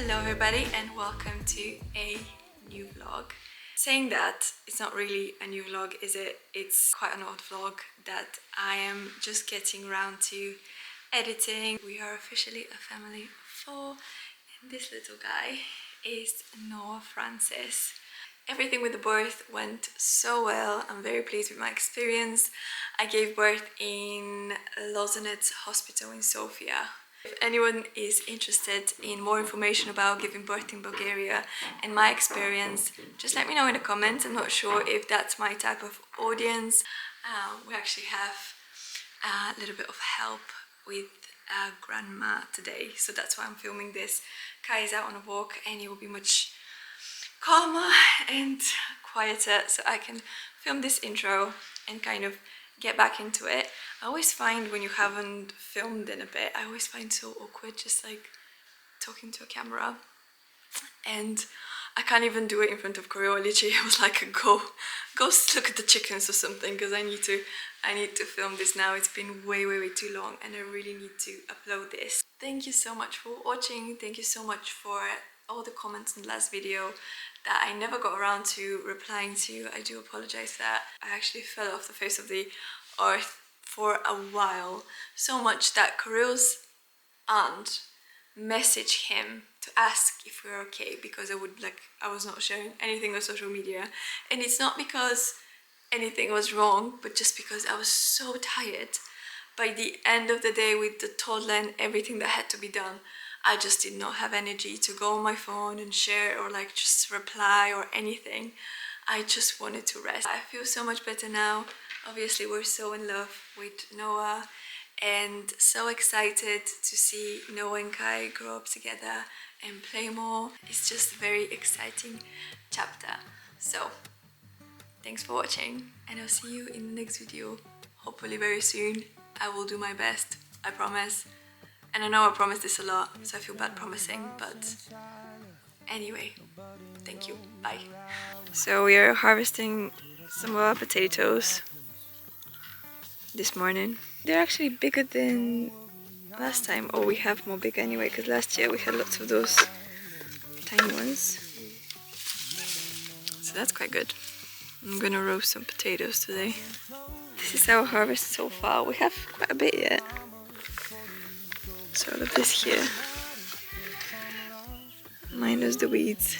Hello everybody and welcome to a new vlog. Saying that, it's not really a new vlog, is it? It's quite an old vlog that I am just getting around to editing. We are officially a family of 4 and this little guy is Noah Francis. Everything with the birth went so well. I'm very pleased with my experience. I gave birth in Lozenets Hospital in Sofia. If anyone is interested in more information about giving birth in Bulgaria and my experience, just let me know in the comments. I'm not sure if that's my type of audience. We actually have a little bit of help with grandma today, so that's why I'm filming this. Kai is out on a walk and he will be much calmer and quieter, so I can film this intro and kind of get back into it. I always find when you haven't filmed in a bit, I always find so awkward just like talking to a camera, and I can't even do it in front of Koryo. Literally I was like, go look at the chickens or something, because I need to film this now. It's been way too long and I really need to upload this. Thank you so much for watching. Thank you so much for all the comments in the last video that I never got around to replying to. I do apologize for that. I actually fell off the face of the earth for a while, so much that Koryo's aunt messaged him to ask if we were okay, because I was not sharing anything on social media, and it's not because anything was wrong, but just because I was so tired. By the end of the day, with the toddler and everything that had to be done, I just did not have energy to go on my phone and share or like just reply or anything. I just wanted to rest. I feel so much better now. Obviously we're so in love with Noah and so excited to see Noah and Kai grow up together and play more. It's just a very exciting chapter. So thanks for watching and I'll see you in the next video, hopefully very soon. I will do my best, I promise. And I know I promised this a lot, so I feel bad promising, but anyway, thank you, bye. So we are harvesting some of our potatoes this morning. They're actually bigger than last time. Oh, we have more big anyway, because last year we had lots of those tiny ones. So that's quite good. I'm gonna roast some potatoes today. This is our harvest so far. We have quite a bit yet. So all of this here, minus the weeds.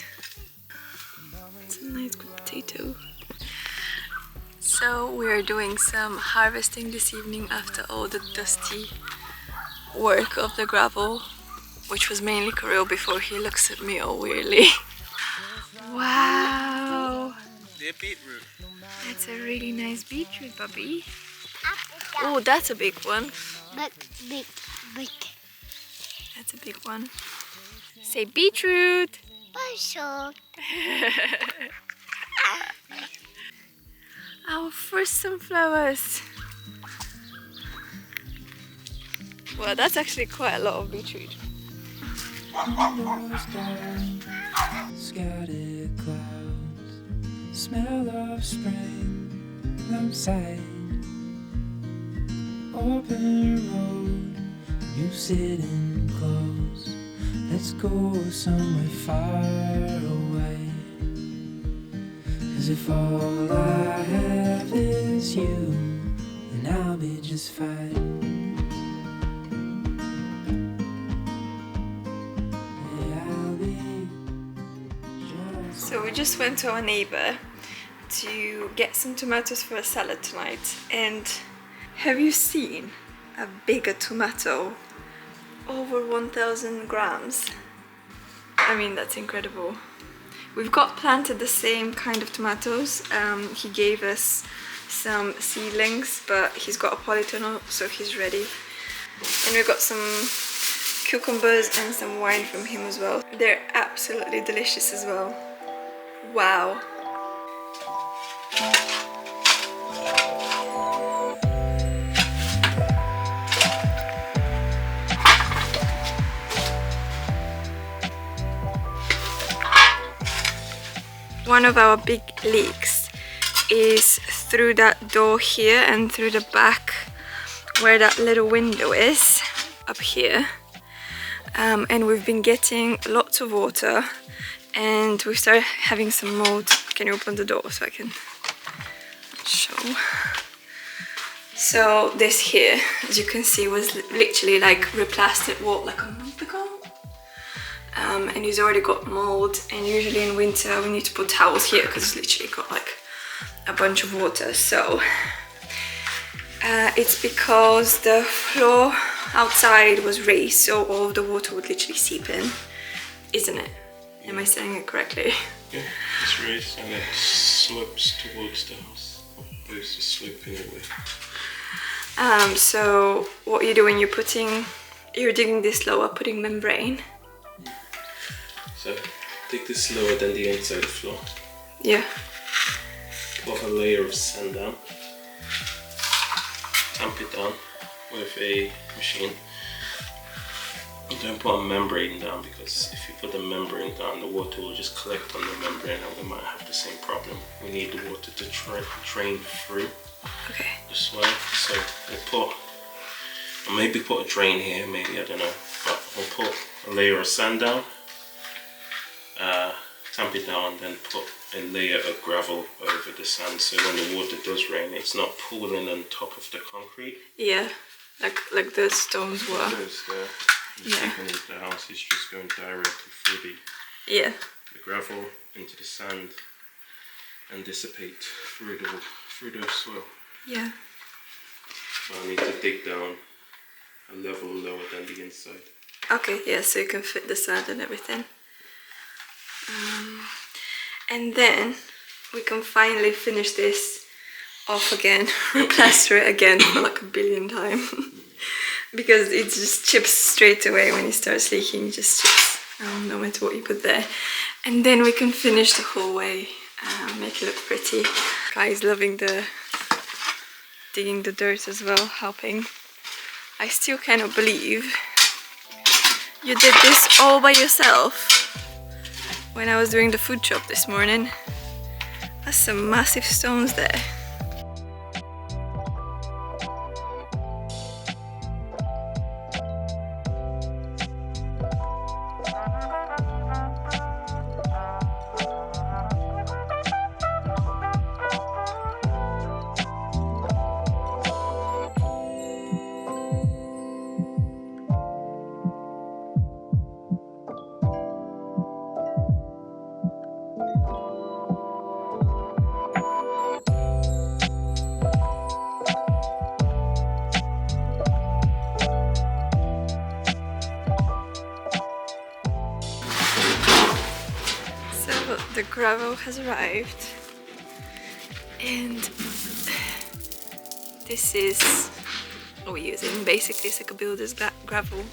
It's a nice good potato. So we are doing some harvesting this evening after all the dusty work of the gravel, which was mainly Koryo before he looks at me all weirdly. Wow! They're beetroot. That's a really nice beetroot, Bubby. Oh, that's a big one. Big. That's a big one. Say beetroot! Beetroot. Our first sunflowers. Well, that's actually quite a lot of beetroot. Scattered clouds, smell of spring outside. Open road, you sitting close. Let's go somewhere far away. 'Cause if all I have is you, then I'll be just fine. So we just went to our neighbor to get some tomatoes for a salad tonight, and have you seen a bigger tomato? Over 1,000 grams. I mean, that's incredible. We've got planted the same kind of tomatoes. He gave us some seedlings, but he's got a polytunnel, so he's ready. And we've got some cucumbers and some wine from him as well. They're absolutely delicious as well. Wow. One of our big leaks is through that door here and through the back where that little window is up here. and we've been getting lots of water, and we started having some mold. Can you open the door so I can show? So this here, as you can see, was literally like replastered wall like a month ago. And it's already got mold, and usually in winter we need to put towels here because it's literally got like a bunch of water. So it's because the floor outside was raised, so all of the water would literally seep in, isn't it? Am I saying it correctly? Yeah, it's raised and it slopes towards the house. There's a slope anyway. So what you do when you're digging this lower, putting membrane. So dig this lower than the inside of the floor. Yeah. Put a layer of sand down. Tamp it down with a machine. Don't put a membrane down, because if you put the membrane down, the water will just collect on the membrane and we might have the same problem. We need the water to drain through the soil. So we'll maybe put a drain here, maybe, I don't know. But we'll put a layer of sand down, tamp it down, then put a layer of gravel over the sand, so when the water does rain, it's not pooling on top of the concrete. Yeah, like the stones were. Those there. Taken into the house, it's just going directly through the gravel into the sand and dissipate through the soil. Yeah. So I need to dig down a level lower than the inside. Okay, yeah, so you can fit the sand and everything. And then we can finally finish this off again, replaster it again for like a billion times. Because it just chips straight away when it starts leaking, it just chips, no matter what you put there. And then we can finish the whole way, make it look pretty. Guy's loving digging the dirt as well, helping. I still cannot believe you did this all by yourself when I was doing the food shop this morning. That's some massive stones there. The gravel has arrived, and this is what we're using. Basically, it's like a builder's gravel.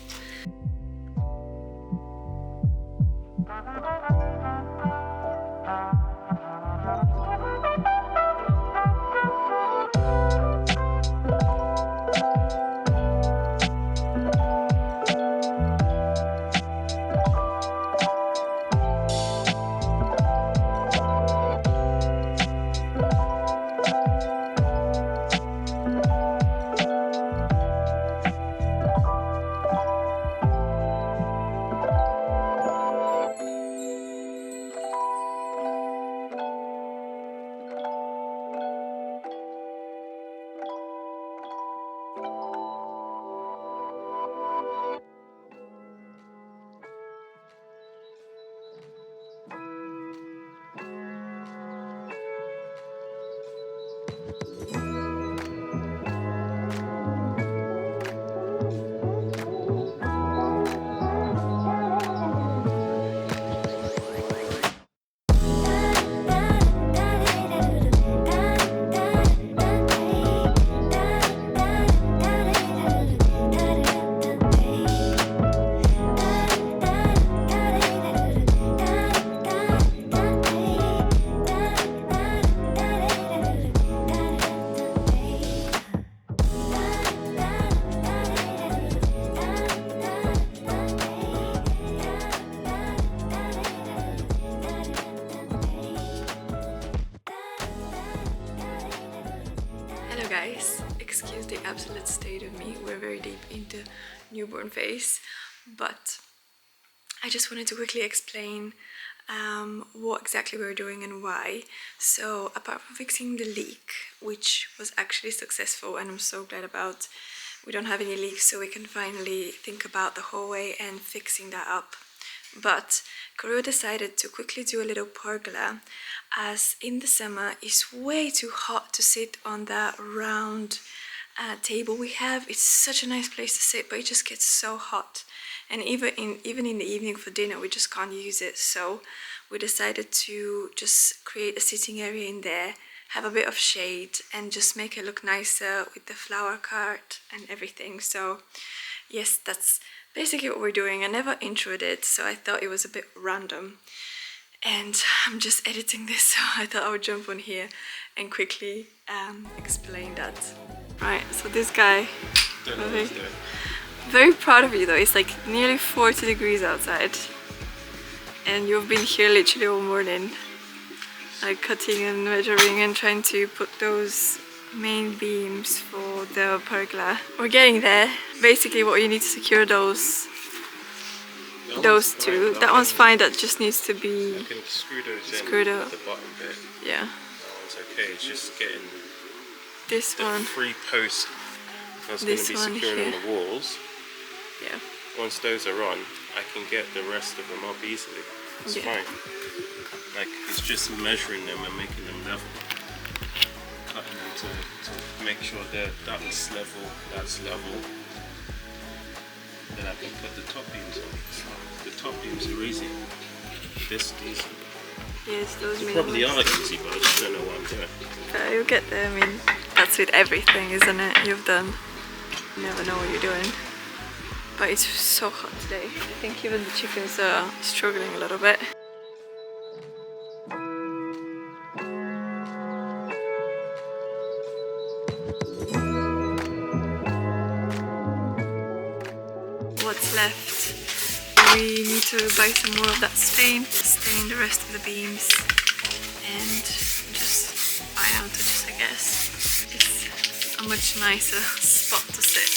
Guys, excuse the absolute state of me. We're very deep into newborn phase, but I just wanted to quickly explain what exactly we're doing and why. So apart from fixing the leak, which was actually successful and I'm so glad about, we don't have any leaks, so we can finally think about the hallway and fixing that up. But Karua decided to quickly do a little pergola, as in the summer it's way too hot to sit on that round table we have. It's such a nice place to sit, but it just gets so hot, and even in the evening for dinner we just can't use it. So we decided to just create a sitting area in there, have a bit of shade, and just make it look nicer with the flower cart and everything. So yes, that's basically what we're doing. I never introed it, so I thought it was a bit random, and I'm just editing this, so I thought I would jump on here and quickly explain that. Right, so this guy, very proud of you though. It's like nearly 40 degrees outside and you've been here literally all morning, like cutting and measuring and trying to put those main beams for the pergola. We're getting there. Basically what you need to secure those two. That one's fine, that just needs to be I can screw those screwed in up. the bottom bit. Yeah. That one's okay. It's just getting This the one. 3 posts that's going to be secured on the walls. Yeah. Once those are on, I can get the rest of them up easily. It's fine. Like, it's just measuring them and making them level. Cutting them to make sure that's level. Then I can put the top beams on. So the top beams are easy. These Yes, those main probably ones. are easy, but I just don't know what I'm doing. You'll get there. I mean, that's with everything, isn't it? You've done. You never know what you're doing. But it's so hot today. I think even the chickens are struggling a little bit. What's left? We need to buy some more of that stain the rest of the beams, and just iron touches, I guess. It's a much nicer spot to sit.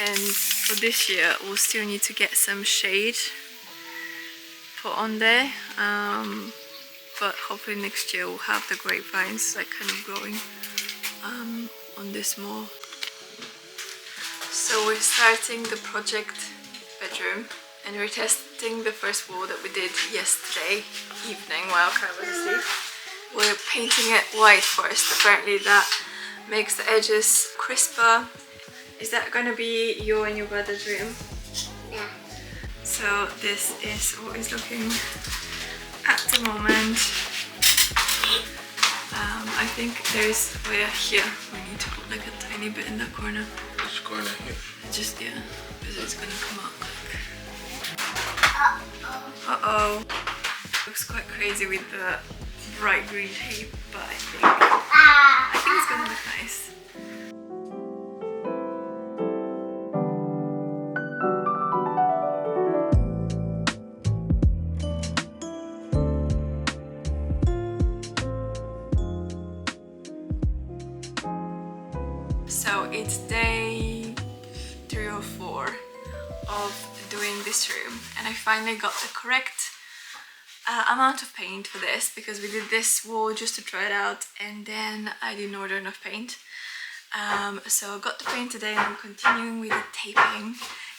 And for this year we'll still need to get some shade put on there, but hopefully next year we'll have the grapevines like kind of growing on this more. So we're starting the project bedroom, and we're testing the first wall that we did yesterday evening while Kai was asleep. We're painting it white first. Apparently that makes the edges crisper. Is that gonna be your and your brother's room? Yeah. So this is what it's looking at the moment. I think there's, we're here. We need to put like a tiny bit in that corner. Which corner here? Just, yeah, because it's gonna come out quick. Uh-oh. Looks quite crazy with the bright green tape, but I think it's gonna look nice. So it's day 3 or 4 of doing this room, and I finally got the correct amount of paint for this, because we did this wall just to try it out and then I didn't order enough paint. So I got the paint today and I'm continuing with the taping,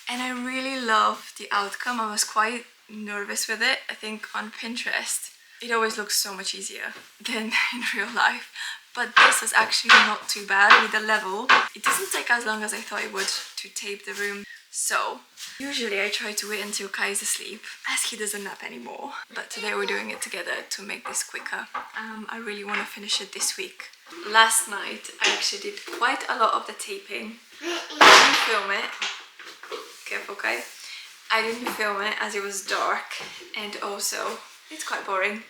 and I really love the outcome. I was quite nervous with it. I think on Pinterest it always looks so much easier than in real life, but this was actually not too bad with the level. It doesn't take as long as I thought it would to tape the room. So usually I try to wait until Kai is asleep, as he doesn't nap anymore, but today we're doing it together to make this quicker. I really want to finish it this week. Last night I actually did quite a lot of the taping. I didn't film it. Careful, Kai. I didn't film it as it was dark, and also it's quite boring,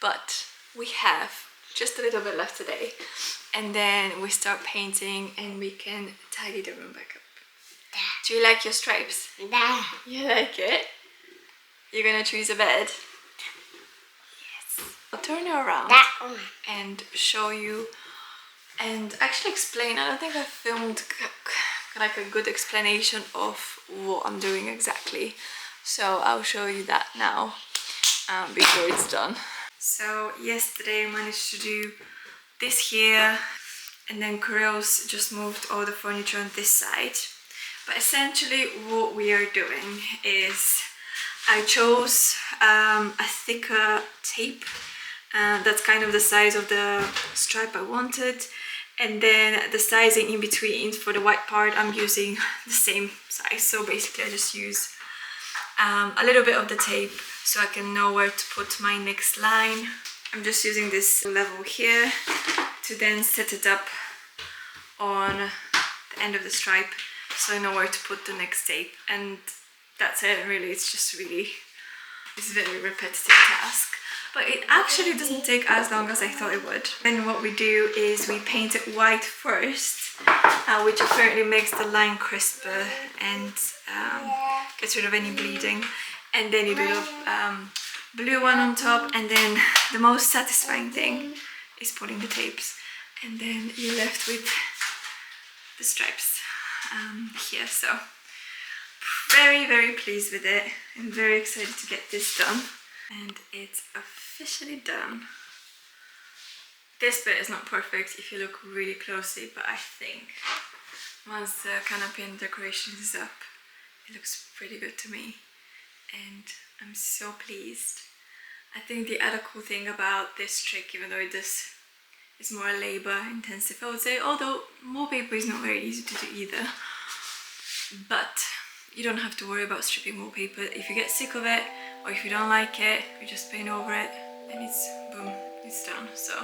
but we have just a little bit left today, and then we start painting and we can tidy the room back up. Do you like your stripes? Yeah. You like it? You're gonna choose a bed? Yes. I'll turn you around That one. and show you and actually explain. I don't think I filmed like a good explanation of what I'm doing exactly, So I'll show you that now before it's done. So yesterday I managed to do this here, and then Kyril's just moved all the furniture on this side. But essentially what we are doing is I chose a thicker tape that's kind of the size of the stripe I wanted, and then the sizing in between for the white part I'm using the same size. So basically I just use a little bit of the tape so I can know where to put my next line. I'm just using this level here to then set it up on the end of the stripe so I know where to put the next tape, and that's it really. It's a very repetitive task, but it actually doesn't take as long as I thought it would. And what we do is we paint it white first, which apparently makes the line crisper and gets rid of any bleeding, and then you do the blue one on top, and then the most satisfying thing is putting the tapes, and then you're left with the stripes here. So very pleased with it. I'm very excited to get this done, and it's officially done. This bit is not perfect if you look really closely, but I think once the canopy and decoration is up, it looks pretty good to me, and I'm so pleased. I think the other cool thing about this trick, even though this is more labor intensive, I would say, although wallpaper is not very easy to do either, but you don't have to worry about stripping wallpaper. If you get sick of it or if you don't like it, you just paint over it and it's boom, it's done. So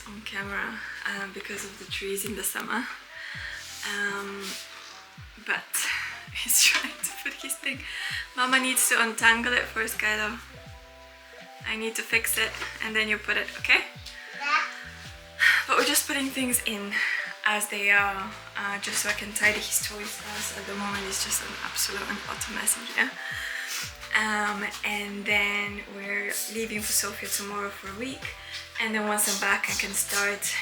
on camera because of the trees in the summer, but he's trying to put his thing. Mama needs to untangle it first, Kylo. I need to fix it and then you put it, okay? But we're just putting things in as they are, just so I can tidy his toys, as at the moment it's just an absolute and utter mess in here. And then we're leaving for Sofia tomorrow for a week, and then once I'm back I can start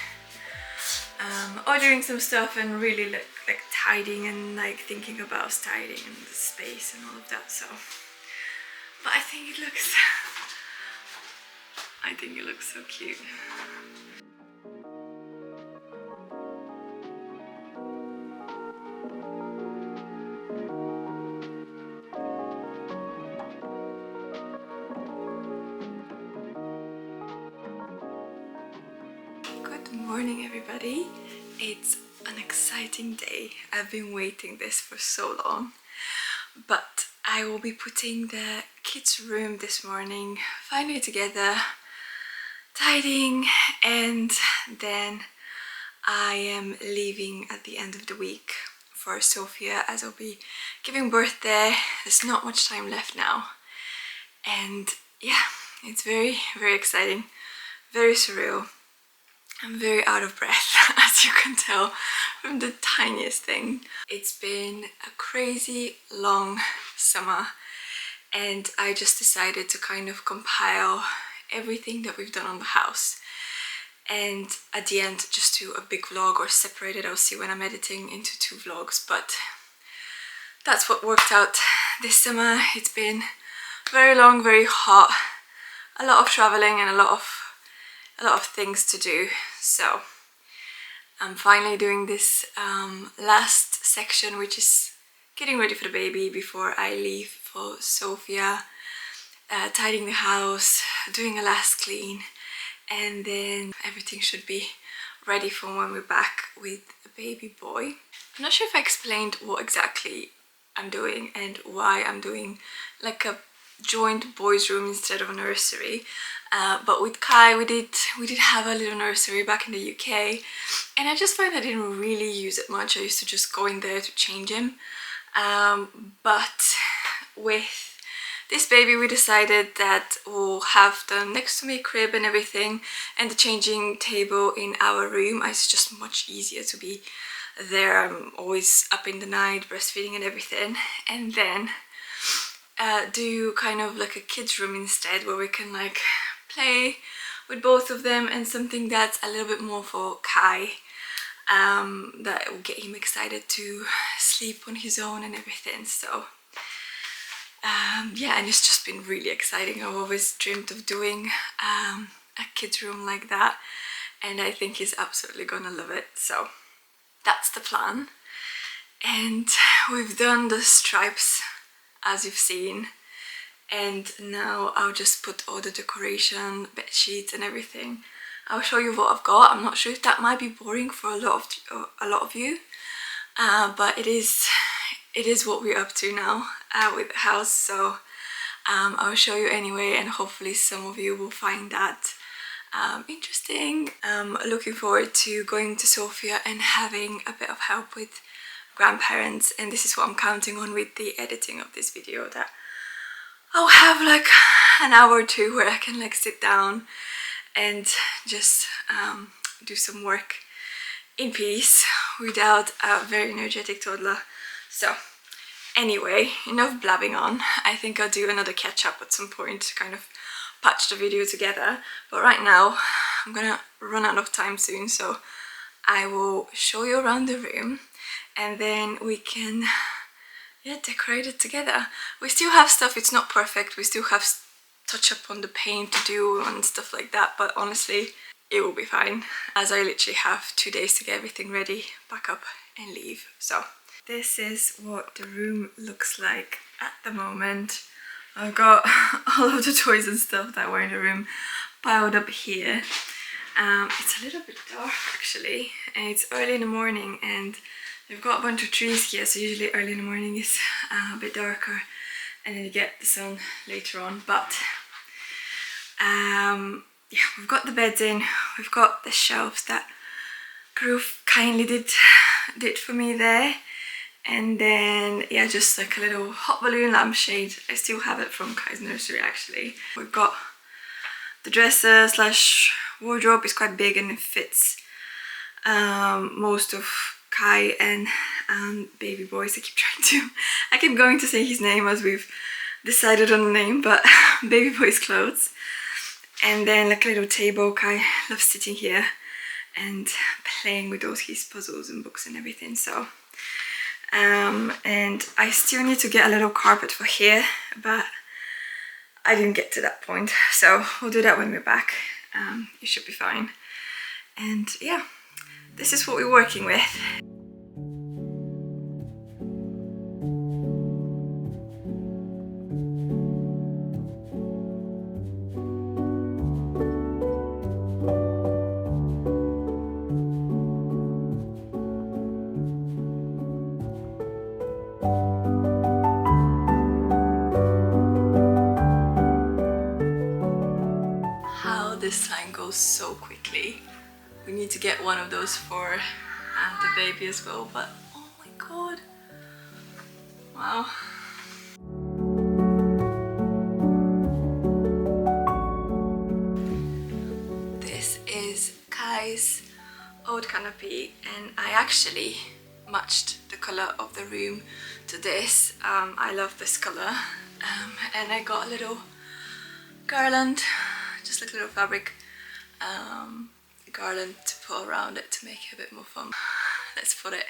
ordering some stuff and really like tidying and like thinking about styling and the space and all of that. So, but I think it looks so cute. Good morning everybody. It's an exciting day. I've been waiting this for so long, but I will be putting the kids' room this morning finally together, tidying, and then I am leaving at the end of the week for Sofia, as I'll be giving birth there. There's not much time left now, and yeah, it's very exciting, very surreal. I'm very out of breath, as you can tell from the tiniest thing. It's been a crazy long summer, and I just decided to kind of compile everything that we've done on the house, and at the end just do a big vlog, or separate it. I'll see when I'm editing into 2 vlogs, but that's what worked out this summer. It's been very long, very hot, a lot of traveling and a lot of things to do. So I'm finally doing this last section, which is getting ready for the baby before I leave for Sofia, tidying the house, doing a last clean, and then everything should be ready for when we're back with a baby boy. I'm not sure if I explained what exactly I'm doing and why I'm doing like a joint boys room instead of a nursery, but with Kai we did have a little nursery back in the UK, and I just find I didn't really use it much. I used to just go in there to change him, but with this baby we decided that we'll have the next to me crib and everything, and the changing table in our room. It's just much easier to be there. I'm always up in the night breastfeeding and everything, and then do kind of like a kids room instead, where we can like play with both of them, and something that's a little bit more for Kai, that will get him excited to sleep on his own and everything. So yeah, and it's just been really exciting. I've always dreamed of doing a kids room like that, and I think he's absolutely gonna love it. So that's the plan. And we've done the stripes as you've seen, and now I'll just put all the decoration, bed sheets and everything. I'll show you what I've got. I'm not sure if that might be boring for a lot of you, but it is what we're up to now with the house. So I'll show you anyway, and hopefully some of you will find that interesting. Looking forward to going to Sofia and having a bit of help with grandparents, and this is what I'm counting on with the editing of this video, that I'll have like an hour or two where I can like sit down and just do some work in peace without a very energetic toddler. So anyway, enough blabbing on. I think I'll do another catch up at some point to kind of patch the video together, but right now I'm gonna run out of time soon, so I will show you around the room, and then we can decorate it together. We still have stuff, it's not perfect, we still have touch up on the paint to do and stuff like that, but honestly it will be fine, as I literally have 2 days to get everything ready, pack up and leave. So this is what the room looks like at the moment. I've got all of the toys and stuff that were in the room piled up here. It's a little bit dark actually, and it's early in the morning, and we've got a bunch of trees here, so usually early in the morning is a bit darker, and then you get the sun later on. But yeah, we've got the beds in, we've got the shelves that Groove kindly did for me there, and then yeah, just like a little hot balloon lampshade. I still have it from Kai's nursery actually. We've got the dresser slash wardrobe, is quite big and it fits most of Kai and baby boys. I keep going to say his name as we've decided on the name, but baby boy's clothes. And then like a little table. Kai loves sitting here and playing with all his puzzles and books and everything. So and I still need to get a little carpet for here, but I didn't get to that point, so we'll do that when we're back. It should be fine. And yeah, this is what we're working with. This time goes so quickly. We need to get one of those for the baby as well, but oh my god, wow. This is Kai's old canopy, and I actually matched the color of the room to this. I love this color, and I got a little garland, just like a little fabric garland to put around it to make it a bit more fun. Let's put it.